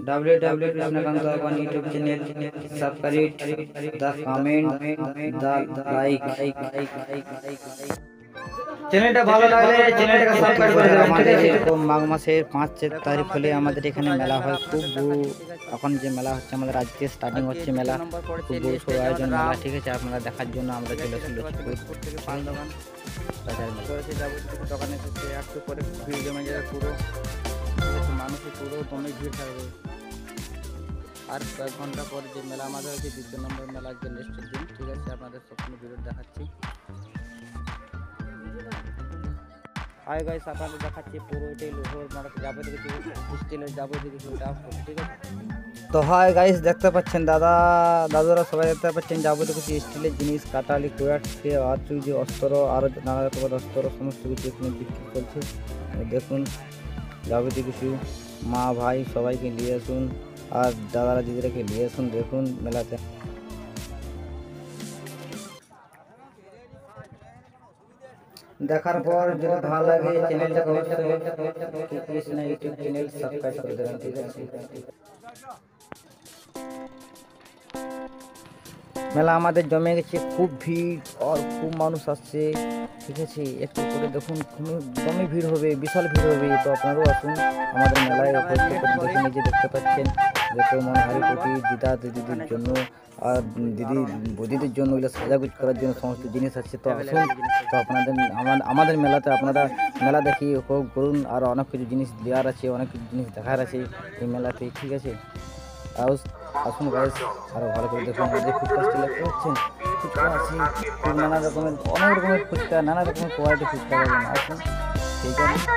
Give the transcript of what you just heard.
www Krishnakant Avan YouTube channel, subscribe, the comment, the like. চ্যানেলটা ভালো লাগলে চ্যানেলটাকে সাবস্ক্রাইব করে দেবেন। আমাদের এরকম মাঘ মাসের 5 তারিখ হলে আমাদের এখানে মেলা হয়, খুব বড়। এখন যে মেলা হচ্ছে আমাদের আজকে স্টার্টিং হচ্ছে মেলা, খুব বড় সড় আয়োজন মেলা, ঠিক আছে। আপনারা দেখার জন্য আমরা চলে আসি লক্ষ্মীপুর থেকে পাল দোকান বাজার দোকানে একটু করে ভিড় জমে যাবে পুরো, মানুষের পুরো দমে ভিড় থাকবে। আর কয়েক ঘন্টা পরে যে মেলা আমাদের হচ্ছে 2 নম্বর মেলা, যে নেক্সট দিন, ঠিক আছে। আপনাদের সবসময় ভিডিও দেখাচ্ছি। হাই গাইস, আপনাদের দেখাচ্ছি পুরো এটাই লোহর মানে যাবতীয় কিছু স্টিলের যাবতীয় কিছু এটা, ঠিক আছে। তো হাই গাইস, দেখতে পাচ্ছেন দাদুরা সবাই দেখতে পাচ্ছেন যাবতীয় কিছু স্টিলের জিনিস, কাটালি, কুয়াট থেকে আর যে অস্ত্র, আরও নানা রকমের অস্ত্র, সমস্ত কিছু এখানে বিক্রি চলছে। দেখুন যাবতীয় কিছু, মা ভাই সবাইকে নিয়ে আসুন, আর দাদারা দিদিরাকে নিয়ে আসুন, দেখুন মেলাতে। দেখার পর যদি ভালো লাগে চ্যানেলটাকে অবশ্যই কৃষ্ণ ইউটিউব চ্যানেল সাবস্ক্রাইব করে দেবেন, ঠিক আছে। মেলা আমাদের জমে গেছে, খুব ভিড় আর খুব মানুষ আসছে, ঠিক আছে। একটু করে দেখুন, দমে ভিড় হবে, বিশাল ভিড় হবে। তো আপনারাও আসুন আমাদের মেলায়, দেখে নিজে দেখতে পাচ্ছেন। যত মনোহারি প্রতি দিদা দিদিদের জন্য আর বৌদিদের জন্য এগুলো সাজাগুজ করার জন্য সমস্ত জিনিস আছে। তো আসুন, তো আপনাদের আমাদের মেলাতে আপনারা মেলা দেখি উপভোগ করুন। আর অনেক কিছু জিনিস দেওয়ার আছে, অনেক কিছু জিনিস দেখার আছে এই মেলাতে, ঠিক আছে। আসুন গাইস, আরও ভালো করে দেখুন। আমাদের ফুচকা স্টল দেখতে পাচ্ছেন, ফুচকা আছে, নানা রকমের, অনেক রকমের ফুচকা, নানা রকমের কোয়ালিটি ফুচকা পাবেন। আসুন, ঠিক আছে।